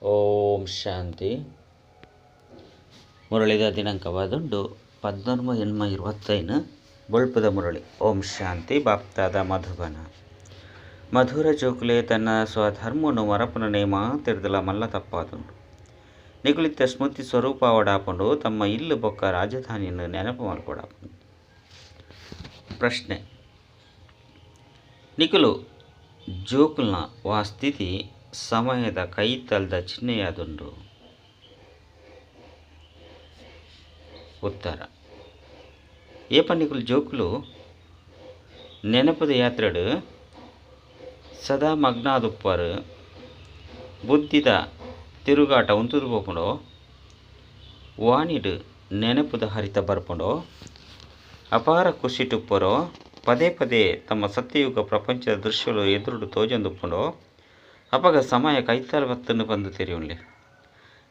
ಓಂ ಶಾಂತಿ. ಮುರಳಿದ ದಿನಾಂಕವಾದುಂಡು 14/8/25 ಬೊಳ್ಪದ ಮುರಳಿ. ಓಂ ಶಾಂತಿ. ಬಾಪ್ತಾದ ಮಧುಬನ. ಮಧುರ ಜೋಕುಲೆ ತನ್ನ ಸ್ವಧರ್ಮವನ್ನು ಮರಪುನನೆ ಮಾತಿರ್ದಲ ಮಲ್ಲ ತಪ್ಪಾದುಂಡು. ನಿಗುಳಿತ ಸ್ಮೃತಿ ಸ್ವರೂಪ ಒಡಾಪುಂಡು ತಮ್ಮ ಇಲ್ಲು ಬೊಕ್ಕ ರಾಜಧಾನಿಯನ್ನು ನೆನಪು ಮಾಡಿಕೊಡಾಪುಂಡು. ಪ್ರಶ್ನೆ: ನಿಕುಲು ಜೋಕುಲ್ನ ವಾ ಸ್ಥಿತಿ ಸಮಯದ ಕೈತಲ್ದ ಚಿಹ್ನೆಯಾದುಂಡು. ಉತ್ತರ: ಏಪನಿಕುಲು ಜೋಕುಲು ನೆನಪದ ಯಾತ್ರೆಡು ಸದಾ ಮಗ್ನಾದುಪ್ಪರು ಬುದ್ಧಿದ ತಿರುಗಾಟ ಉಂತುದು ಪೋಪುಂಡೋ ವಾಣಿಡು ನೆನಪುದ ಹರಿತ ಬರ್ಪುಂಡೋ ಅಪಾರ ಖುಷಿಟುಪ್ಪರೋ ಪದೇ ಪದೇ ತಮ್ಮ ಸತ್ಯಯುಗ ಪ್ರಪಂಚದ ದೃಶ್ಯಗಳು ಎದುರುಡು ತೋಜಂದುಪ್ಪುಂಡೋ ಅಪಗ ಸಮಯ ಕೈತಾಲ ಬತ್ತನ್ನು ಬಂದು ತೆರೆಯುಳ್ಳಿ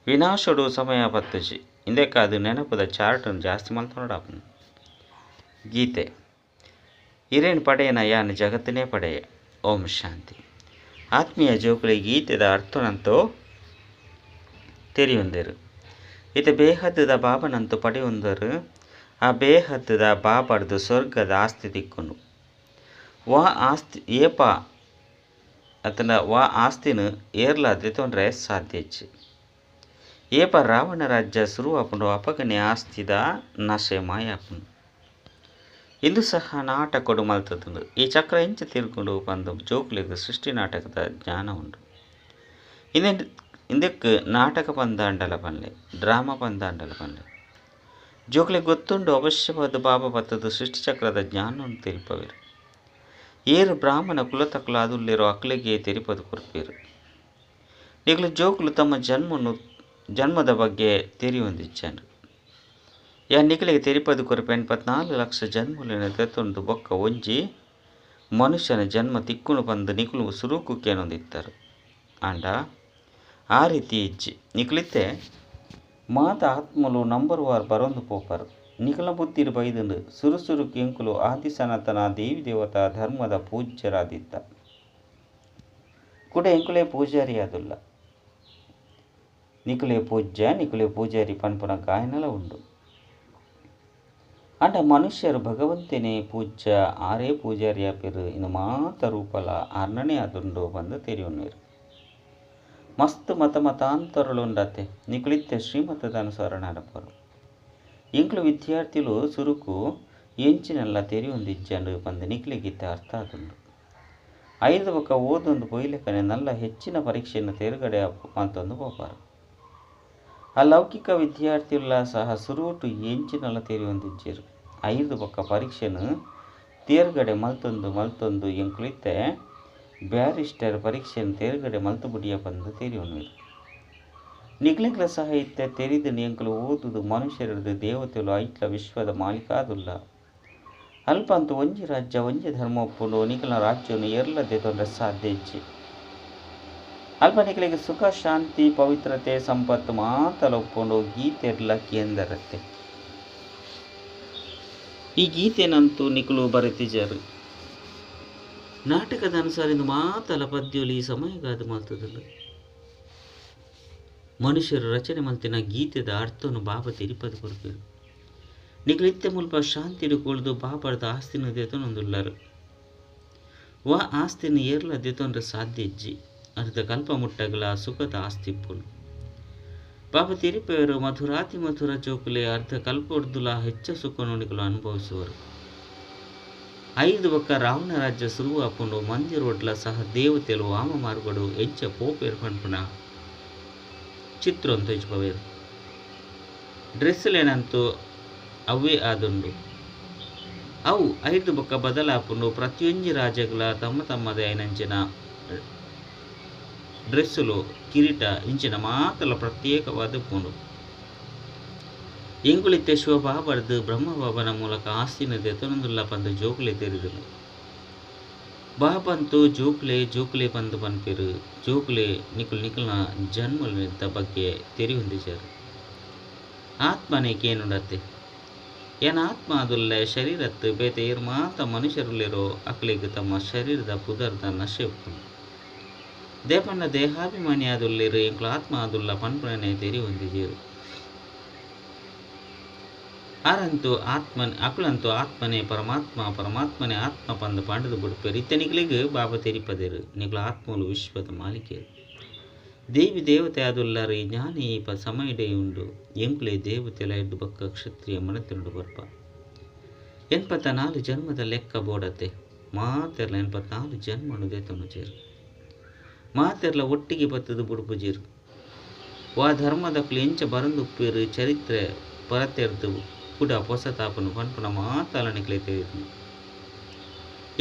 ವಿನಾಶಡು ಸಮಯ ಬತ್ತುಜಿ ಇಂದಕ್ಕೆ ಅದು ನೆನಪದ ಚಾರ್ಟನ್ನು ಜಾಸ್ತಿ ಮಲ್ತೊಂಡಾಪನು. ಗೀತೆ: ಇರೇನು ಪಡೆಯನ ಯಾನು ಜಗತ್ತನೇ ಪಡೆಯ. ಓಂ ಶಾಂತಿ. ಆತ್ಮೀಯ ಜೋಕುಲಿ ಗೀತೆದ ಅರ್ಥನಂತೂ ತೆರೆಯೊಂದರು. ಇದು ಬೇಹದ್ದದ ಬಾಬನಂತೂ ಪಡೆಯೊಂದರು. ಆ ಬೇಹದ್ದದ ಬಾಬಡ್ದು ಸ್ವರ್ಗದ ಆಸ್ತಿ ತಿಕ್ಕುನು ವಾ ಆಸ್ತಿ ಏಪ ಅತನ ವಾ ಆಸ್ತಿನ ಏರ್ಲಾದ್ರೆ ತೊಂದರೆ ಸಾಧ್ಯ. ಏಪ ರಾವಣ ರಾಜ್ಯ ಶುರು ಆಪುಂಡು ಅಪಗನೆ ಆಸ್ತಿದ ನಶೆ ಮಾಯಾಪುಂಡು. ಇಂದು ಸಹ ನಾಟಕಡು ಮಲ್ತದುಂಡು. ಈ ಚಕ್ರ ಇಂಚ ತಿರ್ಕೊಂಡು ಬಂದು ಜೋಕುಲಿಗೆ ಸೃಷ್ಟಿ ನಾಟಕದ ಜ್ಞಾನ ಉಂಡು. ಇಂದಕ್ಕೆ ನಾಟಕ ಪಂದಾಂಡಲ ಪನ್ಲೆ, ಡ್ರಾಮಾ ಪಂದಾಂಡಲ ಪನ್ಲೆ. ಜೋಕುಲಿಗೆ ಗೊತ್ತುಂಡು ಅವಶ್ಯವಾದ ಬಾಬಾ ಬತ್ತದ ಸೃಷ್ಟಿ ಚಕ್ರದ ಜ್ಞಾನವನ್ನು ತಿರುಪವಿರು. ಏರು ಬ್ರಾಹ್ಮಣ ಕುಲತಕ್ಕಲು ಅದುಲ್ಲಿರೋ ಅಕ್ಲಿಗೆ ತೆರಿಪದು ಕೊರ್ಪೇರು. ಈಗಲೂ ಜೋಕುಲು ತಮ್ಮ ಜನ್ಮದ ಬಗ್ಗೆ ತೆರಿಯೊಂದಿಚ್ಚಂಡು. ಯಾ ನಿಖಲಿಗೆ ತೆರಿಪದು ಕೊರಪೆ 84 ಲಕ್ಷ ಜನ್ಮಲಿನ ತೆತ್ತೊಂದು ಬೊಕ್ಕ ಒಂಜಿ ಮನುಷ್ಯನ ಜನ್ಮ ತಿಕ್ಕುನು ಬಂದು ನಿಖಲು ಸುರುಕುಕ್ಕೇನೊಂದಿತ್ತಾರೆ ಅಂಡ ಆ ರೀತಿ ಇಜ್ಜಿ ನಿಖಲಿತ್ತೆ ಮಾತ ಆತ್ಮಲು ನಂಬರ್ ವಾರ್ ಬರೊಂದು ಪೋಪರು. ನಿಖಲ ಬುದ್ಧಿರು ಬೈದುಂಡು ಸುರು ಕೆಂಕುಲು ಆದಿ ಸನಾತನ ದೇವಿ ದೇವತಾ ಧರ್ಮದ ಪೂಜ್ಯರಾದಿತ್ತ ಕೂಡ ಎಂಕುಲೇ ಪೂಜಾರಿ ಆದುಲ್ಲ. ನಿಖುಲೇ ಪೂಜ್ಯ ನಿಖುಲೇ ಪೂಜಾರಿ ಪನ್ಪುನ ಗಾಯನಲ ಉಂಡು. ಅಂಡ ಮನುಷ್ಯರು ಭಗವಂತನೇ ಪೂಜ್ಯ ಆರೇ ಪೂಜಾರಿ ಆಪಿರು ಇನ್ನು ಮಾತ ರೂಪಲ ಆರ್ನನೇ ಆದುಂಡು ಬಂದು ತೆರೆಯುಣ್ಣೇರು. ಮಸ್ತ್ ಮತಾಂತರಳುಂಡತೆ ನಿಖುಲಿತ್ತೆ ಶ್ರೀಮತದ ಅನುಸರಣ ನಡಪರು. ಇಂಕ್ಲು ವಿದ್ಯಾರ್ಥಿಗಳು ಸುರುಕು ಎಂಚಿನೆಲ್ಲ ತೆರೆಯೊಂದಿಜ್ಜಂಡು ಬಂದು ನಿಖಲಿಗಿತ್ತ ಅರ್ಥ ಆದುಂಡು. 5 ಬೊಕ್ಕ ಓದೊಂದು ಪೊಯ್ಲೆಕನೆ ನಲ್ಲ ಹೆಚ್ಚಿನ ಪರೀಕ್ಷೆಯನ್ನು ತೇರುಗಡೆ ಅಂತಂದು ಪೋಪಾರು. ಆ ಲೌಕಿಕ ವಿದ್ಯಾರ್ಥಿಗಳ ಸಹ ಸುರುಟು ಎಂಚಿನೆಲ್ಲ ತೆರೆಯೊಂದಿಜ್ಜರು. 5 ಬೊಕ್ಕ ಪರೀಕ್ಷೆನು ತೇರುಗಡೆ ಮಲ್ತೊಂದು ಎಂಕ್ಲಿತ್ತೆ ಬ್ಯಾರಿಸ್ಟರ್ ಪರೀಕ್ಷೆಯನ್ನು ತೇರುಗಡೆ ಮಲ್ತು ಬುಡಿಯ ಬಂದು ತೆರೆಯುಣ್ಣರು. ನಿಗ್ಲೆಗ್ಲ ಸಹ ಇತ್ತೆ ತೆರಿದು ಎಂಕಲು ಓದುದು ಮನುಷ್ಯರದು ದೇವತೆಗಳು ಐಟ್ಲ ವಿಶ್ವದ ಮಾಲೀಕಾದುಲ್ಲ. ಅಲ್ಪ ಅಂತೂ ಒಂಜಿ ರಾಜ್ಯ ಒಂಜಿ ಧರ್ಮ ಒಪ್ಪುಂಡು ನಿಖಲ ರಾಜ್ಯವನ್ನು ಏರ್ಲದೆ ತೊಂದರೆ ಸಾಧ್ಯ ಇಜ್ಜಿ. ಅಲ್ಪ ನಿಖಲಿಗೆ ಸುಖ ಶಾಂತಿ ಪವಿತ್ರತೆ ಸಂಪತ್ತು ಮಾತಲ ಒಪ್ಪುಂಡು ಗೀತೆ ಇರ್ಲಕ್ಕೆ ಎಂದರತ್ತೆ. ಈ ಗೀತೆನಂತೂ ನಿಖಲು ಬರೆತಿಜರು. ನಾಟಕದ ಅನುಸಾರ ಮಾತಲ ಪದ್ಯಗಳು ಈ ಸಮಯಗಾದ ಮಾತದಲ್ಲ. ಮನುಷ್ಯರು ರಚನೆ ಮಲ್ತಿನ ಗೀತೆದ ಅರ್ಥವನ್ನು ಬಾಬಾ ತಿರುಪದು ಕೊರ್ಪೇರು. ನಿಖಲಿತ್ತೆ ಮುಲ್ಪ ಶಾಂತಿಡು ಕೊಳ್ದು ಬಾಬಾರ್ದ ಆಸ್ತಿನ ದೆತೊಂದುಲ್ಲರು. ವಾ ಆಸ್ತಿನ ಏರ್ಲ ದೆತೊಂದ್ರೆ ಸಾಧ್ಯ ಇಜ್ಜಿ ಅರ್ಧ ಕಲ್ಪ ಮುಟ್ಟಗಲ ಸುಖದ ಆಸ್ತಿಪ್ಪುನು. ಬಾಬಾ ತಿರುಪೇರು ಮಧುರಾತಿ ಮಧುರ ಜೋಕುಲೆ ಅರ್ಧ ಕಲ್ಪೊಡ್ದುಲ ಹೆಚ್ಚ ಸುಖನು ನಿಖಲು ಅನುಭವಿಸುವರು. 5 ಬೊಕ್ಕ ರಾವಣ ರಾಜ್ಯ ಶುರು ಆಪುಂಡು ಮಂದಿರೋಡ್ಲ ಸಹ ದೇವತೆಲು ವಾಮ ಮಾರ್ಗಡು ಹೆಚ್ಚ ಪೋಪೇರು ಪನ್ಪುನ ಚಿತ್ರೊಂದು ಹೆಚ್ಚುಪವೇರು. ಡ್ರೆಸ್ಲೇನಂತೂ ಅವೇ ಆದುಂಡು. ಅವು 5 ಬೊಕ್ಕ ಬದಲಾಪುಂಡು ಪ್ರತಿಯೊಂಜಿ ರಾಜ್ಯಗಳ ತಮ್ಮದೇ ಐನಂಚಿನ ಡ್ರೆಸ್ಸುಲು ಕಿರೀಟ ಇಂಚಿನ ಮಾತಲ ಪ್ರತ್ಯೇಕವಾದ ಪುಂಡು. ಎಂಕುಲಿತ್ತೆ ಶಿವಬಾಬರ್ದು ಬ್ರಹ್ಮಬಾಬನ ಮೂಲಕ ಆಸ್ತಿನ ದೆತೊಂದುಲ್ಲ ಬಂದು ಜೋಕುಲೆ ತೆರೆದನು. ಬಾಬಂತೂ ಜೋಕುಲೆ ಬಂದು ಪನ್ಪೇರು. ಜೋಕುಲೆ ನಿಖಲ್ನ ಜನ್ಮದ ಬಗ್ಗೆ ತೆರೆಯೊಂದಿಜರು. ಆತ್ಮನೇ ಕೇನುಡತ್ತೆ ಏನ ಆತ್ಮ ಅದುಲ್ಲ ಶರೀರತ್ತು ಬೇತೆ ಏರ್ ಮಾತ ಮನುಷ್ಯರುಲ್ಲಿರೋ ಅಕ್ಲಿಗೆ ತಮ್ಮ ಶರೀರದ ಪುದರ್ದ ನಶೆ ಉಪ್ಪುಂಡು. ದೇಪನ್ನ ದೇಹಾಭಿಮಾನಿ ಆದುಲ್ಲಿರು ಎಂಕ್ಲು ಆತ್ಮ ಆದುಲ್ಲ ಪನ್ಪುಣನೆ ತೆರಿ ಹೊಂದಿಜೇರು ಆರಂತೂ ಅಕ್ಳಂತೂ ಆತ್ಮನೇ ಪರಮಾತ್ಮ ಪರಮಾತ್ಮನೇ ಆತ್ಮ ಪಂದು ಪಾಂಡದು ಬಿಡ್ಪೇರು ಇತ್ತನಿಗಳಿಗೆ ಬಾಬಾ ತೆರಿಪದೇರು ನಿಗ್ಲ ಆತ್ಮಲು ವಿಶ್ವದ ಮಾಲಿಕೆರು ದೇವಿ ದೇವತೆ ಆದುಲ್ಲಾರು ಈ ಜ್ಞಾನಿ ಸಮಯಡೆ ಉಂಡು ಎಂಕ್ಲೆ ದೇವತೆಲ ಎಡ್ಡು ಬಕ್ಕ ಕ್ಷತ್ರಿಯ ಮನತುಂಡು ಬರ್ಪ 84 ಜನ್ಮದ ಲೆಕ್ಕ ಬೋಡತೆ ಮಾತೆರ್ಲ 84 ಜನ್ಮನು ದೇತನು ಜೇರು ಮಾತೆರ್ಲ ಒಟ್ಟಿಗೆ ಬತ್ತದು ಬುಡುಪುಜೇರು ವಾ ಧರ್ಮದಕ್ಲು ಎಂಚ ಬರಂದುಪ್ಪೇರು ಚರಿತ್ರೆ ಪರತೆರ್ದು ಕೂಡ ಹೊಸ ತಾಪನು ಪನ್ಪುನ ಮಾತಾಲನಿಕ್ಲೆ ತಿಳಿದು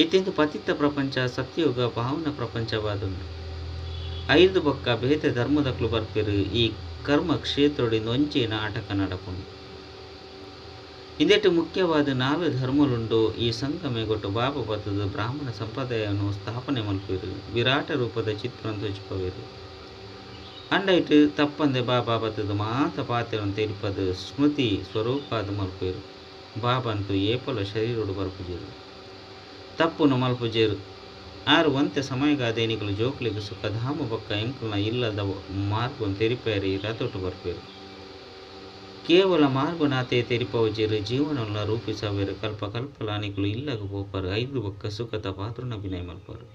ಇತ್ತೆಂದು ಪತಿತ ಪ್ರಪಂಚ ಸತ್ಯಯುಗ ಪಾವನ ಪ್ರಪಂಚವಾದುಂಡು 5 ಬೊಕ್ಕ ಬೇತೆ ಧರ್ಮದಕ್ಲು ಬರ್ಪೇರು ಈ ಕರ್ಮ ಕ್ಷೇತ್ರೊಡಿಂದ ಒಂಚೆ ನಾಟಕ ನಡಪುಂಡು ಇಂದೆಟ್ಟು ಮುಖ್ಯವಾದ 4 ಧರ್ಮಲುಂಡು ಈ ಸಂಗಮೆಗೊಟ್ಟು ಬಾಬಾ ಬತ್ತದು ಬ್ರಾಹ್ಮಣ ಸಂಪ್ರದಾಯವನ್ನು ಸ್ಥಾಪನೆ ಮಲ್ಪೇರು ವಿರಾಟ ರೂಪದ ಚಿತ್ರವನ್ನು ತುಚ್ಪವೇರು ಅಂಡೈಟ್ ತಪ್ಪಂದೆ ಬಾಬಾ ಬತ್ತದು ಮಾತ ಪಾತ್ರೆಯನ್ನು ತೆರಿಪದು ಸ್ಮೃತಿ ಸ್ವರೂಪಾದ ಮಲ್ಪೇರು ಬಾಬಾ ಅಂತೂ ಏಪಲ ಶರೀರೋಡು ಬರ್ಪುಜೇರು ತಪ್ಪುನು ಮಲ್ಪುಜೇರು ಆರು ಒಂತೆ ಸಮಯಗಾದೇನಿಗಳು ಜೋಕ್ಲಿಗೆ ಸುಖ ಧಾಮ ಬೊಕ್ಕ ಎಂಕಲ್ನ ಇಲ್ಲದ ಮಾರ್ಗವನ್ನು ತೆರಿಪೇರಿ ರತೊಟ್ಟು ಬರ್ಪೇರು ಕೇವಲ ಮಾರ್ಗನಾತೆ ತೆರಿಪವಜೇರು ಜೀವನವನ್ನು ರೂಪಿಸವೇರು ಕಲ್ಪ ಕಲ್ಪಲಾನಿಗಳು ಇಲ್ಲಗ ಪೋಪರು 5 ಬೊಕ್ಕ ಸುಖದ ಪಾತ್ರನ ಅಭಿನಯ ಮಲ್ಪರು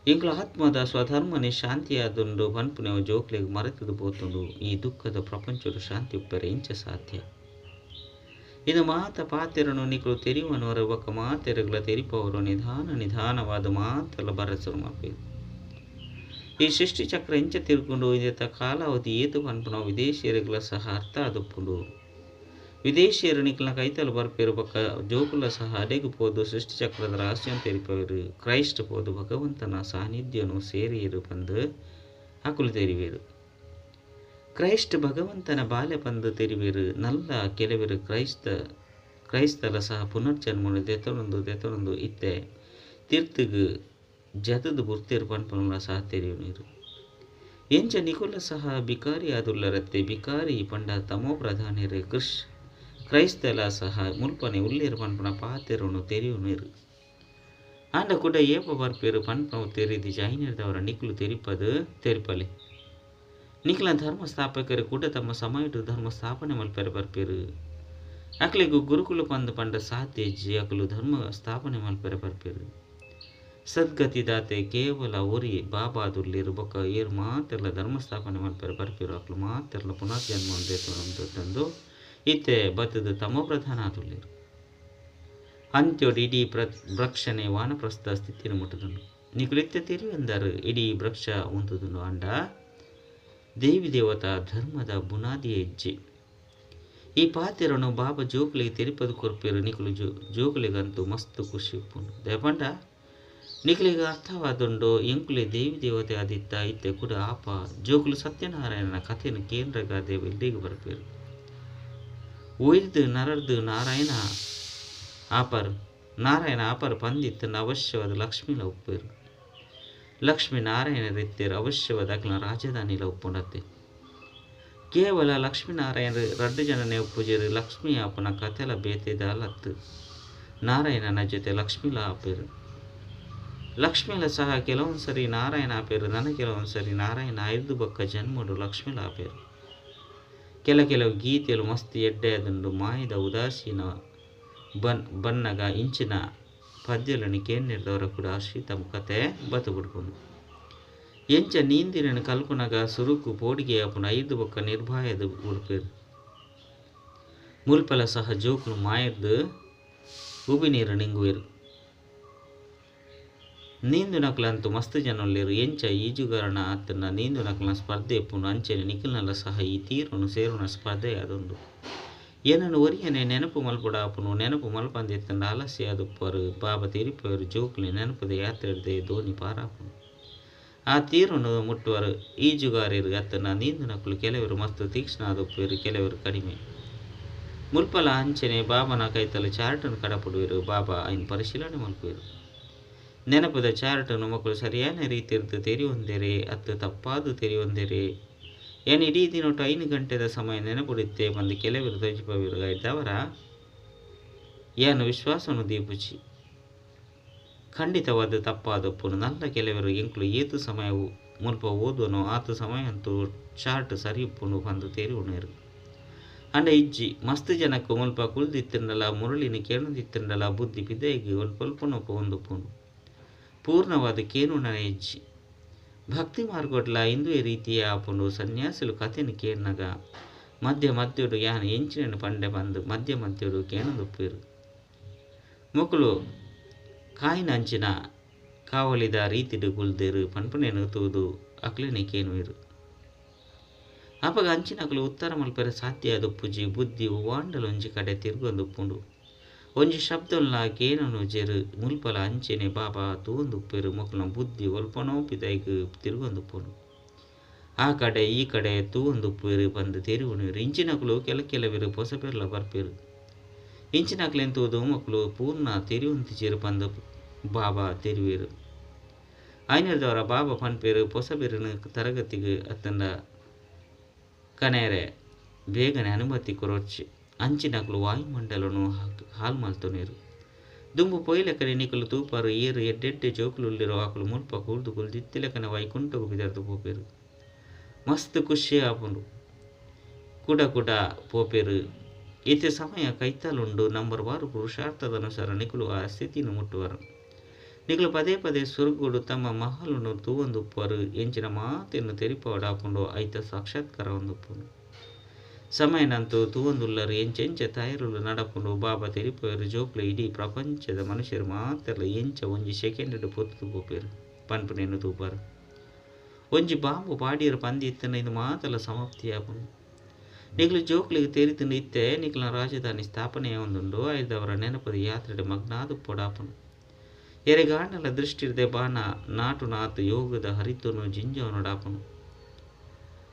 ಎಂಕ್ಲ ಆತ್ಮದ ಸ್ವಧರ್ಮನೆ ಶಾಂತಿಯಾದುಂಡು ಪನ್ಪುನೆವ ಜೋಕ್ಲಿಗೆ ಮರೆತದು ಪೋತುಂಡು ಈ ದುಃಖದ ಪ್ರಪಂಚದ ಶಾಂತಿ ಉಪ್ಪರೆ ಇಂಚ ಸಾಧ್ಯ ಇದು ಮಾತ ಪಾತೆರನು ನಿಕಲು ತೆರಿವನವರ ಬೊಕ್ಕ ಮಾತೆರೆಗಳ ತೆರಿಪವರು ನಿಧಾನವಾದ ಮಾತೆಲ್ಲ ಬರಸರು ಮಲ್ಪೇರು ಈ ಸೃಷ್ಟಿ ಚಕ್ರ ಇಂಚ ತಿರ್ಕೊಂಡು ಇದೆತ್ತ ಕಾಲಾವಧಿ ಏತು ಪನ್ಪುನ ವಿದೇಶಿಯರಿಗಳ ಸಹ ಅರ್ಥ ಆದುಪ್ಪುಂಡು ವಿದೇಶಿಯರು ನಿಕ್ಲ ಕೈತಲು ಬರ್ಪೇರು ಬೊಕ್ಕ ಜೋಕುಲ ಸಹ ಅಡೆಗು ಪೋದು ಸೃಷ್ಟಿ ಚಕ್ರದ ರಹಸ್ಯ ತೆರಿಪೇರು ಕ್ರೈಸ್ಟ್ ಪೋದು ಭಗವಂತನ ಸಾನ್ನಿಧ್ಯನು ಸೇರಿಯರು ಬಂದು ಹಕುಲು ತೆರಿವೇರು ಕ್ರೈಸ್ಟ್ ಭಗವಂತನ ಬಾಲ್ಯ ಬಂದು ತೆರಿವೇರು ನಲ್ಲ ಕೆಲವರು ಕ್ರೈಸ್ತಲ ಸಹ ಪುನರ್ಜನ್ಮನು ದೆತನೊಂದು ಇತ್ತೆ ತೀರ್ಥಿಗು ಜತದು ಬುರ್ತಿರು ಪನ್ಪುನ ಸಹ ತೆರಿಯುನೀರು ಎಂಚ ನಿಕುಲ ಸಹ ಬಿಕಾರಿ ಆದುಲ್ಲರತ್ತೆ ಬಿಕಾರಿ ಪಂಡ ತಮೋ ಪ್ರಧಾನಿರು ಕ್ರೈಸ್ತಲ ಸಹ ಮುಲ್ಪನೆ ಉಲ್ಲೇರು ಪನ್ಪುನ ಪಾತೆರನು ತೆರಿಯುನೀರು ಆಂಡ ಕೂಡ ಏಪ ಬರ್ಪೇರು ಪನ್ಪನವು ತೆರಿದಿ ಜೈನರದವರ ನಿಕುಲು ತೆರಿಪಲೆ ನಿಖಿಲ ಧರ್ಮ ಸ್ಥಾಪಕರು ಕೂಡ ತಮ್ಮ ಸಮಯದ ಧರ್ಮ ಸ್ಥಾಪನೆ ಮಲ್ಪೆರೆ ಬರ್ಪೇರು ಅಕ್ಲಿಗೂ ಗುರುಕುಲು ಪಂಡ ಸಾಧ್ಯ ಅಕಲು ಧರ್ಮ ಸ್ಥಾಪನೆ ಮಲ್ಪೆರೆ ಬರ್ಪೇರು ಸದ್ಗತಿದಾತೆ ಕೇವಲ ಒರಿ ಬಾಬಾದುಲ್ಲಿರು ಬೊಕ್ಕ ಏರು ಮಾತೆರ್ಲ ಧರ್ಮ ಸ್ಥಾಪನೆ ಮಲ್ಪೆರೆ ಬರ್ಪೇರು ಅಕ್ಲು ಮಾತೆರ್ಲ ಪುನರ್ಜನ್ಮ ತಂದು ಇತ್ತೆ ಬತ್ತದು ತಮೋ ಪ್ರಧಾನ ಆದುಲ್ಲಿರು ಅಂತ್ಯೋಡು ಇಡೀ ವೃಕ್ಷನೆ ವಾನಪ್ರಸ್ಥ ಸ್ಥಿತಿನ ಮುಟ್ಟುದುಂಡು ನಿಕುಲಿತ್ತೆ ತಿರಿವೆಂದರು ಇಡೀ ವೃಕ್ಷ ಉಂತುದುಂಡು ಅಂಡ ದೇವಿ ದೇವತಾ ಧರ್ಮದ ಬುನಾದಿ ಹೆಜ್ಜೆ ಈ ಪಾತೆರನು ಬಾಬಾ ಜೋಕುಲಿಗೆ ತೆರಿಪದು ಕೊರ್ಪೇರು ನಿಕುಲು ಜೋಕುಲಿಗಂತೂ ಮಸ್ತ್ ಖುಷಿ ಉಪ್ಪುಂಡು ದೇಪಂಡ ನಿಕುಲಿಗೆ ಅರ್ಥವಾದುಂಡು ಎಂಕುಲೆ ದೇವಿ ದೇವತೆ ಆದಿತ್ತ ಇತ್ತೆ ಕೂಡ ಆಪ ಜೋಕುಲು ಸತ್ಯನಾರಾಯಣನ ಕಥೆಯನ್ನು ಕೇಂದ್ರಗಾದೆ ಇಲ್ಲಿಗೆ ಬರ್ಪೇರು ಒಯ್ದು ನರರ್ದು ನಾರಾಯಣ ಆಪರ್ ಪಂದಿತ್ತು ಅವಶ್ಯವಾದ ಲಕ್ಷ್ಮಿಲ ಉಪ್ಪೇರು ಲಕ್ಷ್ಮೀ ನಾರಾಯಣ ರೀತಿಯರು ಅವಶ್ಯವಾದ ಅಕ್ಲ ರಾಜಧಾನಿಲ ಉಪ್ಪುಂಡತ್ತೆ ಕೇವಲ ಲಕ್ಷ್ಮೀನಾರಾಯಣ 2 ಜನನೇ ಉಪ್ಪುಜೇರು ಲಕ್ಷ್ಮೀ ಆಪನ ಕಥೆಲ ಬೇತೆದ ಲತ್ತು ನಾರಾಯಣನ ಜೊತೆ ಲಕ್ಷ್ಮಿಲ ಆಪೇರು ಲಕ್ಷ್ಮಿಲ ಸಹ ಕೆಲವೊಂದ್ಸರಿ ನಾರಾಯಣ ಆಪೇರು ನನಗೆ ಕೆಲವೊಂದ್ಸರಿ ನಾರಾಯಣ 5 ಬೊಕ್ಕ ಜನ್ಮಡು ಲಕ್ಷ್ಮಿಲ ಆಪೇರು ಕೆಲವು ಗೀತೆಲು ಮಸ್ತ್ ಎಡ್ಡೆ ಅದುಂಡು ಮಾಯದ ಉದಾಸೀನ ಬನ್ನಗ ಇಂಚಿನ ಪದ್ಯలని ಕೇಂದ್ರದವರ ಕೂಡ ಶ್ರೀತಮ್ ಕತೆ ಬತು ಬಿಡ್ಕೊಂಡು ಎಂಚ ನೀಂದಿನ ಕಲ್ಪನಗ ಸುರುಕು ಪೋಡಿಗೆ ಅಪುನ 5 ಬೊಕ್ಕ ನಿರ್ಭಾಯದ ಉಡುಪೇರು ಮುಲ್ಪಲ ಸಹ ಜೋಕುಲು ಮಾಯರ್ದು ಉಬಿ ನೀರು ನಿಂಗುವೆರು ನೀಂದು ನಕಲಂತೂ ಮಸ್ತ್ ಜನಲ್ಲೇರು ಎಂಚ ಈಜುಗಾರನ ಆತನ ನೀಂದು ನಕಲನ ಸ್ಪರ್ಧೆ ಎಪ್ಪುನು ಅಂಚನೆ ನಿಖಿಲ್ನಲ್ಲ ಸಹ ಈ ತೀರನು ಸೇರುನ ಸ್ಪರ್ಧೆ ಅದೊಂದು ಏನನ್ನು ಒರಿಯನೆ ನೆನಪು ಮಲ್ಪಡ ಆಪುನು ನೆನಪು ಮಲ್ಪಂದಿತ್ತಂಡ ಆಲಸ್ಯ ಆದುಪ್ಪರು ಬಾಬಾ ತೆರಿಪವರು ಜೋಕುಲಿ ನೆನಪದ ಯಾತ್ರೆ ದೋಣಿ ಪಾರಾಪುನು ಆ ತೀರನು ಮುಟ್ಟುವರು ಈಜುಗಾರರು ಅತ್ತನ ನೀಂದು ನಕಲು ಕೆಲವರು ಮಸ್ತ್ ತೀಕ್ಷ್ಣ ಆದುಪ್ಪರು ಕೆಲವರು ಕಡಿಮೆ ಮುಲ್ಪಲ ಅಂಚನೆ ಬಾಬನ ಕೈತಲು ಚಾರ್ಟನ್ನು ಕಡಪಡುವರು ಬಾಬಾ ಐನ್ ಪರಿಶೀಲನೆ ಮಲ್ಪುವರು ನೆನಪದ ಚಾರ್ಟನ್ನು ಮಕ್ಕಳು ಸರಿಯಾದ ರೀತಿಯದ್ದು ತೆರೆಯೊಂದೆರೆ ಅತ್ತು ತಪ್ಪಾದು ತೆರೆಯೊಂದೆರೆ ಏನು ಇಡೀ ದಿನೊಟ್ಟು 5 ಗಂಟೆದ ಸಮಯ ನೆನಪುಡುತ್ತೆ ಬಂದು ಕೆಲವರು ತೋಜಿಪವಿರು ಇದ್ದವರ ಏನು ವಿಶ್ವಾಸನು ದೀಪುಚಿ ಖಂಡಿತವಾದ ತಪ್ಪಾದಪ್ಪನು ನಲ್ಲ ಕೆಲವರು ಎಂಕ್ಲು ಏತು ಸಮಯವು ಮುಲ್ಪ ಓದುವನೋ ಆತು ಸಮಯ ಅಂತೂ ಚಾರ್ಟ್ ಸರಿಯುಪ್ಪುನು ಬಂದು ತೇರಿ ಉಣೇರು ಅಂಡ ಇಜ್ಜಿ ಮಸ್ತ್ ಜನಕ್ಕೂ ಮುಲ್ಪ ಕುಲ್ದಿತ್ತಿಂಡಲ ಮುರಳಿನ ಕೇಣದಿತ್ತಿಂಡಲ ಬುದ್ಧಿ ಬಿದ್ದೈಗಿ ಒಲ್ಪೊಲ್ಪನೊಪ್ಪ ಒಂದುಪ್ಪುನು ಪೂರ್ಣವಾದ ಕೇನುಣನ ಇಜ್ಜಿ ಭಕ್ತಿ ಮಾರ್ಗೊಡ್ಲ ಇಂದುವೆ ರೀತಿಯ ಆಪುಂಡು ಸನ್ಯಾಸುಲು ಕಥೆನು ಕೇನ್ನಗ ಮಧ್ಯ ಮಧ್ಯಡು ಯಾನ ಎಂಚಿನ ಪಂಡೆ ಬಂದು ಮಧ್ಯ ಮಧ್ಯಡು ಕೇಣದುಪ್ಪೇರು ಮೊಕಲು ಕಾಯಿನಂಚಿನ ಕಾವಲಿದ ರೀತಿಡು ಗುಲ್ದೇರು ಪನ್ಪನೆನು ತೂದು ಅಕ್ಲಿನಿ ಕೇನುವೆರು ಅಪಗ ಅಂಚಿನಕಲು ಉತ್ತರ ಮಲ್ಪೆರೆ ಸಾಧ್ಯ ಆದುಪ್ಪುಜಿ ಬುದ್ಧಿ ವಾಂಡಲು ಒಂಜಿ ಕಡೆ ತಿರುಗೊಂದುಪ್ಪುಂಡು ಒಂಜಿ ಶಬ್ದಲ್ಲ ಕೇನನು ಜೆರು ಮುಲ್ಪಲ ಅಂಚೆನೆ ಬಾಬಾ ತೂಂದುಪ್ಪೆರು ಮೊಕಲ್ನ ಬುದ್ಧಿ ಒಲ್ಪನೋಪಿದೈಗ್ ತಿರುಗೊಂದುಪ್ಪುಂಡು ಆ ಕಡೆ ಈ ಕಡೆ ತೂಂದುಪ್ಪೆರು ಬಂದು ತೆರಿವುಣೆರು ಇಂಚಿನಕಲು ಕೆಲವೆರು ಪೊಸಪೆರ್ಲ ಬರ್ಪೆರು ಇಂಚಿನಕ್ಲೆಂತೂದು ಮಕ್ಕಳು ಪೂರ್ಣ ತೆರಿಯುಂತಿಚೇರು ಬಂದು ಬಾಬಾ ತೆರಿವೇರು ಐನರ್ದವರ ಬಾಬಾ ಪನ್ಪೇರು ಪೊಸಬೆರಿನ ತರಗತಿಗೆ ಅತ್ತಂಡ ಕನೇರೆ ಬೇಗನೆ ಅನುಮತಿ ಕೊರೊಚ್ಚಿ ಅಂಚಿನಕಲು ವಾಯುಮಂಡಲನು ಹಾಲ್ ಮಲ್ತೊನೆರು ದುಂಬು ಪೊಯ್ಲೆಕನೆ ನಿಕಲು ತೂಪಾರು ಏರು ಎಡ್ಡೆಡ್ಡೆ ಜೋಕುಲುಲ್ಲಿರೋ ಆಕಲು ಮುಲ್ಪ ಕುಳ್ದು ದಿತ್ತಿಲೆಕನೆ ವೈಕುಂಠಗು ಬಿದರ್ದು ಪೋಪೇರು ಮಸ್ತ್ ಖುಷಿ ಆಪುಂಡು ಕುಡ ಪೋಪೇರು ಇತ್ತೆ ಸಮಯ ಕೈತಲುಂಡು ನಂಬರ್ ವಾರು ಪುರುಷಾರ್ಥದನುಸಾರ ನಿಕಲು ಆ ಸ್ಥಿತಿಯನ್ನು ಮುಟ್ಟುವರು ನಿಕಲು ಪದೇ ಪದೇ ಸುರುಗುಡು ತಮ್ಮ ಮಹಲನ್ನು ತೂವೊಂದುಪ್ಪರು ಎಂಚಿನ ಮಾತೆಯನ್ನು ತೆರಿಪಾಡಾಪುಂಡು ಐತ ಸಾಕ್ಷಾತ್ಕಾರ ಒಂದುಪ್ಪುಂಡು ಸಮಯನಂತೂ ತೂವೊಂದುಲ್ಲರು ಎಂಚೆಂಚ ತಯಾರುಲು ನಡಪುಂಡು ಬಾಬಾ ತೆರಿಪೋಯರು ಜೋಕ್ಲು ಇಡೀ ಪ್ರಪಂಚದ ಮನುಷ್ಯರು ಮಾತೆಲ್ಲ ಎಂಚ ಒಂಜಿ ಸೆಕೆಂಡ್ ಪೊತ್ತು ಪೋಪೇರು ಪನ್ಪುನೇನು ತೂಪಾರು ಒಂಜಿ ಬಾಂಬು ಪಾಡಿಯರು ಪಂದಿ ಇತ್ತನ ಇದು ಮಾತೆಲ್ಲ ಸಮಾಪ್ತಿಯಾಪುಂಡು ನಿಕ್ಲು ಜೋಕ್ಲಿಗೆ ತೆರಿತುಂಡು ಇತ್ತೆ ನಿಕ್ಲ ರಾಜಧಾನಿ ಸ್ಥಾಪನೆಯ ಒಂದುಂಡು ಐದವರ ನೆನಪದ ಯಾತ್ರೆಡೆ ಮಗ್ನಾದು ಪೊಡಾಪನು ಎರೆಗಾಂಡಲ ದೃಷ್ಟಿರ್ದೆ ಬಾಣ ನಾಟು ನಾತು ಯೋಗದ ಹರಿತುನು ಜಿಂಜವನೊಡಾಪನು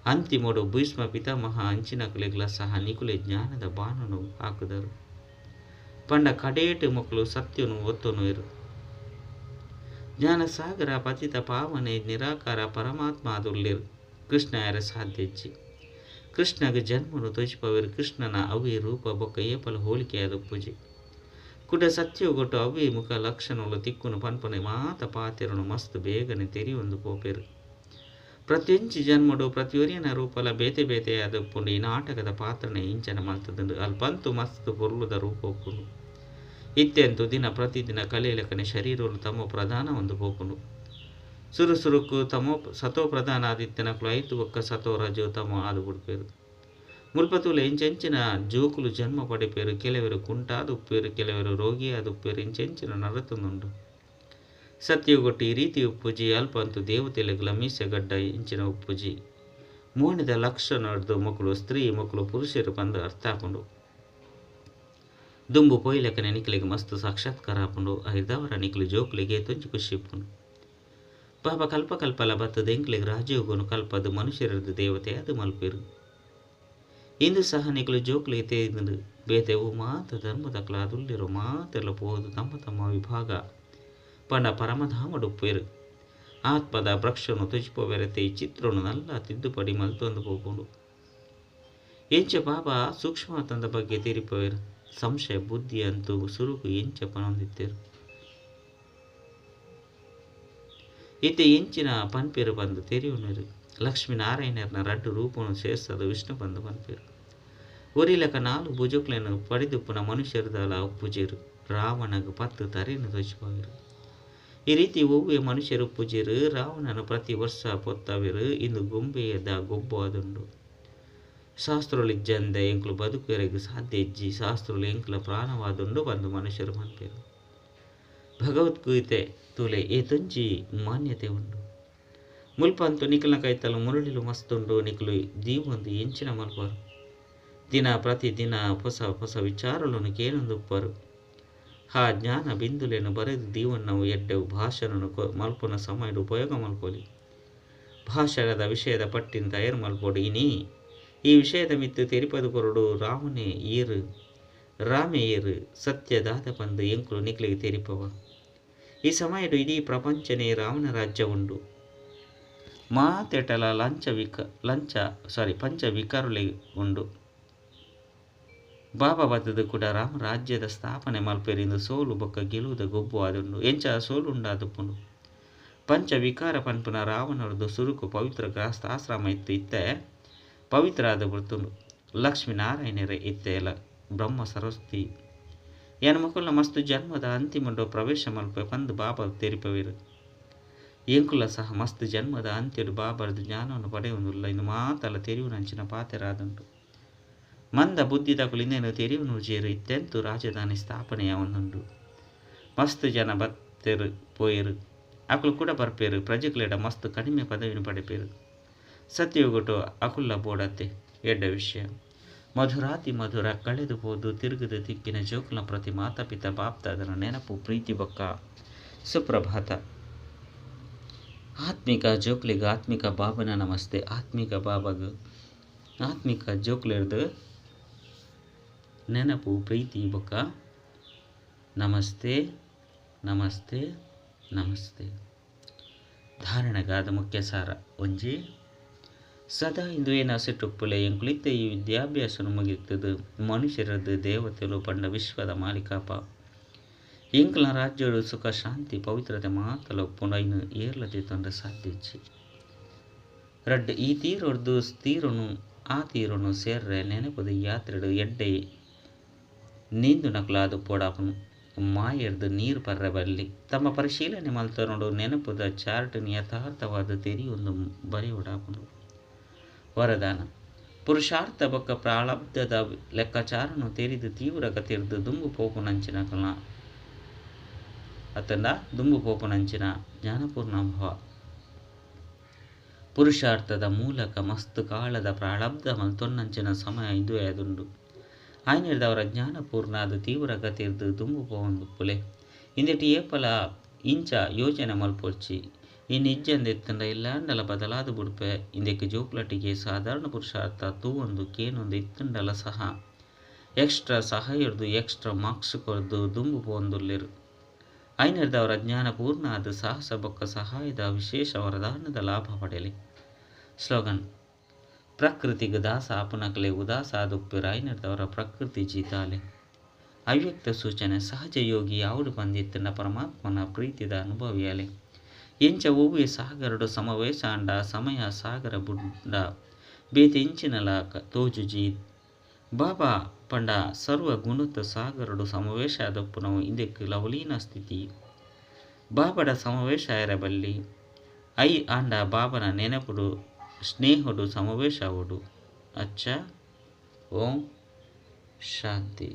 ಅಂತಿಮೊಡು ಭೀಷ್ಮ ಪಿತಾಮಹ ಅಂಚಿನಕಲೆಗ್ಲ ಸಹ ನಿಕುಲೆ ಜ್ಞಾನದ ಬಾಣನು ಹಾಕುದರು ಪಂಡ ಕಡೇಟು ಮಕ್ಕಳು ಸತ್ಯನು ಒತ್ತನು ಇರು ಜ್ಞಾನ ಸಾಗರ ಪತಿತ ಪಾವನೆ ನಿರಾಕಾರ ಪರಮಾತ್ಮ ಅದುಲ್ಲಿರು ಕೃಷ್ಣ ಯಾರ ಸಾಧ್ಯಜ್ಜಿ ಕೃಷ್ಣಗೆ ಜನ್ಮನು ತೋಚಿಪವರು ಕೃಷ್ಣನ ಅವೇ ರೂಪ ಬೊಕ್ಕ ಏಪಲ ಹೋಲಿಕೆಯಾದ ಪೂಜೆ ಕುಡ ಸತ್ಯಗೊಟ್ಟು ಅವೇ ಮುಖ ಲಕ್ಷಣಗಳು ತಿಕ್ಕುನು ಪನ್ಪನೆ ಮಾತ ಪಾತೆರನು ಮಸ್ತ್ ಬೇಗನೆ ತೆರಿಯೊಂದು ಪೋಪೇರು ಪ್ರತಿಯೊಂಚಿ ಜನ್ಮಡು ಪ್ರತಿಯೊರಿಯನ ರೂಪಲ ಬೇತೆ ಬೇತೆಯಾದ ಪುಂಡು ಈ ನಾಟಕದ ಪಾತ್ರನೆ ಇಂಚನ ಮಲ್ತದುಂಡು ಅಲ್ಪಂತು ಮಸ್ತ್ ಪೊರ್ಲುದ ರೂಪ ಒಪ್ಪುಂಡು ಇತ್ತೆಂತು ದಿನ ಪ್ರತಿದಿನ ಕಲೆಯಲಕನೆ ಶರೀರಲು ತಮ್ಮ ಪ್ರಧಾನ ಒಂದು ಪೋಪುಂಡು ಸುರುಸುರುಕು ತಮೋ ಸತೋ ಪ್ರಧಾನ ಆದಿತ್ಯನಕಲು ಐತು ಒಕ್ಕ ಸತೋ ರಜೋ ತಮೋ ಆದು ಬಿಡ್ಪೇರು ಮುಲ್ಪತೂಲು ಎಂಚೆಂಚಿನ ಜೋಕುಲು ಜನ್ಮ ಪಡೆಪೇರು ಕೆಲವರು ಕುಂಟಾದ ಉಪ್ಪೇರು ಕೆಲವರು ರೋಗಿಯಾದ ಉಪ್ಪೇರು ಎಂಚೆಂಚಿನ ನರತುಂದುಂಡು ಸತ್ಯಗೊಟ್ಟು ಈ ರೀತಿ ಉಪ್ಪುಜಿ ಅಲ್ಪಂತು ದೇವತೆಲೆಗಳ ಮೀಸೆಗಡ್ಡ ಇಂಚಿನ ಉಪ್ಪುಜಿ ಮೋಣಿದ ಲಕ್ಷಣ ಹಿಡ್ದು ಮಕ್ಕಳು ಸ್ತ್ರೀ ಮಕ್ಕಳು ಪುರುಷರು ಬಂದು ಅರ್ಥ ಹಾಕೊಂಡು ದುಂಬು ಪೊಯ್ಲೆಕನೆ ನಿಕ್ಲಿಗೆ ಮಸ್ತ್ ಸಾಕ್ಷಾತ್ಕಾರ ಹಾಕೊಂಡು ಐದವರ ನಿಕ್ಲು ಜೋಕ್ಲಿಗೆ ತೊಂಚಿ ಖುಷಿ ಇಪ್ಪುಂಡು ಪಾಪ ಕಲ್ಪಕಲ್ಪಲ ಬತ್ತದ ಎಂಕ್ಲಿಗೆ ರಾಜಯೋಗನು ಕಲ್ಪದು ಮನುಷ್ಯರದ್ದು ದೇವತೆ ಅದು ಮಲ್ಪೇರು ಇಂದು ಸಹ ನಿಕಲು ಜೋಕ್ಲಿಗೆ ತೇದು ಬೇತೆವು ಮಾತ ಧರ್ಮದಕ್ಲ ಅದುಲ್ಲಿರೋ ಮಾತೆಲ್ಲ ಪೋದು ತಮ್ಮ ವಿಭಾಗ ಪಂಡ ಪರಮಧಾಮಡುಪ್ಪೇರು ಆತ್ಮದ ವೃಕ್ಷನು ತುಜಿಪೋವೆರತೆ ಈ ಚಿತ್ರನು ನಲ್ಲ ತಿದ್ದುಪಡಿ ಮಲ್ತೊಂದು ಪೋಪುಂಡು ಎಂಚ ಬಾಬಾ ಸೂಕ್ಷ್ಮತಂದ ಬಗ್ಗೆ ತೀರಿಪೋವೆರು ಸಂಶಯ ಬುದ್ಧಿ ಅಂತೂ ಸುರುಕು ಎಂಚ ಪನೊಂದಿತ್ತೇರು ಇತ್ತೆ ಎಂಚಿನ ಪನ್ಪೇರು ಬಂದು ತೆರಿಯುನರು ಲಕ್ಷ್ಮೀನಾರಾಯಣರ್ನ ರಡ್ಡು ರೂಪನು ಸೇರ್ಸದು ವಿಷ್ಣು ಬಂದು ಪನ್ಪೇರು ಒರಿಲಕ ನಾಲು ಭುಜುಕ್ಲೆನು ಪಡಿದುಪ್ಪುನ ಮನುಷ್ಯರದಲ ಉಪ್ಪುಜೇರು ರಾವಣಗ ಪತ್ತು ತರೇನು ತೋಚಿಪೋವೆರು ಈ ರೀತಿ ಒವ್ವೆ ಮನುಷ್ಯರು ಉಪ್ಪುಜೇರು ರಾವಣನು ಪ್ರತಿ ವರ್ಷ ಪೊತ್ತವೆರು ಇಂದು ಗೊಂಬೆಯದ ಗೊಬ್ಬು ಅದುಂಡು ಶಾಸ್ತ್ರಲಿಜ್ಜಂದೆ ಎಂಕ್ಲು ಬದುಕುವರೆಗೂ ಸಾಧ್ಯ ಇಜ್ಜಿ ಶಾಸ್ತ್ರಲು ಎಂಕ್ಲ ಪ್ರಾಣವಾದುಂಡು ಬಂದು ಮನುಷ್ಯರು ಪನ್ಪೇರು ಭಗವದ್ಗೀತೆ ತೂಲೆ ಏತೊಂಜಿ ಮಾನ್ಯತೆ ಉಂಡು ಮುಲ್ಪಂತು ನಿಖಲ್ನ ಕೈತಲು ಮುರುಳಿಲು ಮಸ್ತುಂಡು ನಿಖಲು ದೀವೊಂದು ಎಂಚಿನ ಮಲ್ಪರು ದಿನ ಪ್ರತಿದಿನ ಹೊಸ ವಿಚಾರಗಳನ್ನು ಕೇಳೊಂದುಪ್ಪರು ಹಾ ಜ್ಞಾನ ಬಿಂದುಲೆನು ಬರೆದು ದೀವನ್ನವು ಎಡ್ಡೆವು ಭಾಷಣನು ಮಲ್ಪನ ಸಮಯದ ಉಪಯೋಗ ಮಲ್ಪೊಲಿ ಭಾಷಣದ ವಿಷಯದ ಪಟ್ಟಿನ ತಯಾರು ಮಲ್ಪೊಡು ಇನಿ ಈ ವಿಷಯದ ಮಿತ್ತು ತೆರಿಪದು ಕೊರಡು ರಾಮೇ ಏರು ಸತ್ಯದಾದ ಬಂದು ಎಂಕುಲು ನಿಕ್ಲಿಗೆ ತೆರಿಪವ ಈ ಸಮಯದ ಇಡೀ ಪ್ರಪಂಚನೇ ರಾವಣ ರಾಜ್ಯ ಉಂಡು ಮಾತೆಟಲ ಪಂಚ ವಿಕಾರುಲೆ ಉಂಡು ಬಾಬಾ ಬತ್ತದ ಕೂಡ ರಾಮ ರಾಜ್ಯದ ಸ್ಥಾಪನೆ ಮಲ್ಪೆರಿಂದ ಸೋಲು ಬೊಕ್ಕ ಗೆಲುವುದ ಗೊಬ್ಬು ಆದುಂಡು ಎಂಚ ಸೋಲು ಉಂಡಾದುಪ್ಪುಂಡು. ಪಂಚ ವಿಕಾರ ಪನ್ಪುನ ರಾವಣರದು ಸುರುಕು ಪವಿತ್ರ ಗೃಹಸ್ಥಾಶ್ರಮ ಇತ್ತೆ ಪವಿತ್ರ ಆದ ಬರ್ತುಂಡು. ಲಕ್ಷ್ಮೀನಾರಾಯಣರೇ ಇತ್ತೆಲ ಬ್ರಹ್ಮ ಸರಸ್ವತಿ ಮಕ್ಕಳ ಮಸ್ತು ಜನ್ಮದ ಅಂತಿಮಂಡು ಪ್ರವೇಶ ಮಲ್ಪೆ ಪಂದು ಬಾಬಾ ತೆರಿಪವಿರು ಎಂಕುಲ ಸಹ ಮಸ್ತ್ ಜನ್ಮದ ಅಂತ್ಯಡು ಬಾಬರ್ದು ಜ್ಞಾನವನ್ನು ಪಡೆಯುವುದಿಲ್ಲ. ಇನ್ನು ಮಾತಲ್ಲ ತೆರಿವುನಂಚಿನ ಪಾತೆರಾದುಂಟು. ಮಂದ ಬುದ್ಧಿ ತಗುಲು ಇನ್ನೇನು ತೆರಿವುನು ಜೇರು ಇತ್ತೆಂತು ರಾಜಧಾನಿ ಸ್ಥಾಪನೆಯ ಒಂದುಂಡು. ಮಸ್ತ್ ಜನ ಬತ್ತೆರು ಪೋಯರು ಅಕುಲು ಕೂಡ ಬರ್ಪೇರು. ಪ್ರಜೆಗಳಿಡ ಮಸ್ತ್ ಕಡಿಮೆ ಪದವಿನ ಪಡೆಪೇರು. ಸತ್ಯವುಗೊಟ್ಟು ಅಕುಲ್ಲ ಬೋಡತ್ತೆ ಎಡ್ಡ ವಿಷಯ ಮಧುರಾತಿ ಮಧುರ ಕಳೆದು ಹೋದು ತಿರುಗದ ತಿಕ್ಕಿನ ಜೋಕುಲ ಪ್ರತಿ ಮಾತಾಪಿತ ಬಾಪ್ತಾದರ ನೆನಪು ಪ್ರೀತಿ ಬೊಕ್ಕ ಸುಪ್ರಭಾತ. ಆತ್ಮಿಕ ಜೋಕ್ಲಿಗ ಆತ್ಮಿಕ ಬಾಬನ ನಮಸ್ತೆ. ಆತ್ಮಿಕ ಬಾಬಾಗ ಆತ್ಮಿಕ ಜೋಕ್ಲಿರ್ದು ನೆನಪು ಪ್ರೀತಿ ಬೊಕ್ಕ ನಮಸ್ತೆ ನಮಸ್ತೆ ನಮಸ್ತೆ. ಧಾರಣೆಗಾದ ಮುಖ್ಯ ಸಾರ ಒಂಜಿ ಸದಾ ಇಂದು ಏನ ಸಿಟ್ಟುಪ್ಪುಲೆ ಎಂಕುಲಿತ್ತ ಈ ವಿದ್ಯಾಭ್ಯಾಸನು ಮುಗಿತದು ಮನುಷ್ಯರದ್ದು ದೇವತೆಲು ಪಂಡ ವಿಶ್ವದ ಮಾಲಿಕಾಪ ಎಂಕಲ ರಾಜ್ಯಡು ಸುಖ ಶಾಂತಿ ಪವಿತ್ರತೆ ಮಾತಲ ಪುನೈನು ಏರ್ಲದೆ ತೊಂದರೆ ಸಾಧ್ಯಚ್ಚಿ ರಡ್ ಈ ತೀರೊಡ್ದು ತೀರನು ಆ ತೀರನು ಸೇರ್ರೆ ನೆನಪದ ಯಾತ್ರೆಡು ಎಡ್ಡೆ ನೀಂದು ನಕಲಾದು ಪೋಡಾಪನು ಮಾಯರ್ದು ನೀರು ಪರ್ರೆ ಬರಲಿ ತಮ್ಮ ಪರಿಶೀಲನೆ ಮಲ್ತನೋಡು ನೆನಪದ ಚಾರ್ಟನ್ ಯಥಾರ್ಥವಾದ ತೆರಿಯೊಂದು ಬರೆಯೊಡಾಪನು. ವರದಾನ ಪುರುಷಾರ್ಥ ಬೊಕ್ಕ ಪ್ರಾರಬ್ಧದ ಲೆಕ್ಕಾಚಾರನು ತೆರಿದು ತೀವ್ರ ಗತಿರ್ದು ದುಂಬು ಪೋಪುನಂಚಿನ ಕಲ ಅತಂಡ ದುಂಬು ಪೋಪುನಂಚಿನ ಜ್ಞಾನಪೂರ್ಣ ಭವ ಪುರುಷಾರ್ಥದ ಮೂಲಕ ಮಸ್ತ್ ಕಾಳದ ಪ್ರಾರಬ್ಧ ಮಲ್ತೊನ್ನಂಚಿನ ಸಮಯ ಇದುವೇ ಅದುಂಡು. ಆಯ್ನಿರ್ದವರ ಜ್ಞಾನಪೂರ್ಣ ಅದು ತೀವ್ರ ಗತಿರ್ದು ದುಂಬು ಪೋವೊಂದು ಪುಲೆ ಇಂದೆಟಿ ಏಪಲ ಇಂಚ ಯೋಚನೆ ಮಲ್ಪೊರ್ಚಿ ಇನ್ನು ಇಜ್ಜಂದೆತ್ತಂಡ ಇಲ್ಲಾಂಡಲ ಬದಲಾದ ಬುಡ್ಪೆ ಇಂದೆಕ್ಕೆ ಜೋಕ್ಲಟಿಗೆ ಸಾಧಾರಣ ಪುರುಷಾರ್ಥ ತೂವೊಂದು ಕೇನೊಂದು ಇತ್ತಂಡಲ ಸಹ ಎಕ್ಸ್ಟ್ರಾ ಸಹಾಯರ್ದು ಎಕ್ಸ್ಟ್ರಾ ಮಾರ್ಕ್ಸ್ ಕೊರ್ದು ದುಂಬು ಪೋಂದುಲ್ಲೆರು. ಐನರ್ದವರ ಜ್ಞಾನ ಪೂರ್ಣ ಅದು ಸಾಹಸ ಬೊಕ್ಕ ಸಹಾಯದ ವಿಶೇಷ ವರದಾನದ ಲಾಭ ಪಡೆಯಲಿ. ಸ್ಲೋಗನ್ ಪ್ರಕೃತಿಗೆ ದಾಸ ಅಪನಕಲೆ ಉದಾಸ ಆದುಪ್ಪಿರ ಐನರ್ದವರ ಪ್ರಕೃತಿ ಜೀತಾಲೆ. ಅವ್ಯಕ್ತ ಸೂಚನೆ ಸಹಜ ಯೋಗಿ ಯಾವುದು ಬಂದಿತ್ತಂಡ ಪರಮಾತ್ಮನ ಪ್ರೀತಿದ ಅನುಭವಿಯಾಲೆ ಎಂಚ ಹೂವೆ ಸಾಗರಡು ಸಮಾವೇಶ ಅಂಡ ಸಮಯ ಸಾಗರ ಬುಡ್ಡ ಬೇತೆಂಚಿನಲಾಕ ತೋಜುಜಿ ಬಾಬಾ ಪಂಡ ಸರ್ವ ಗುಣತ ಸಾಗರಡು ಸಮಾವೇಶ ಆದಪ್ಪುನವು ಇಂದೆಕ್ ಲವಲೀನ ಸ್ಥಿತಿ ಬಾಬಡ ಸಮಾವೇಶ ಇರಬಲ್ಲಿ ಐ ಆಂಡ ಬಾಬನ ನೆನಪುಡು ಸ್ನೇಹಡು ಸಮಾವೇಶ ಆವುಡು. ಅಚ್ಚ ಓಂ ಶಾಂತಿ.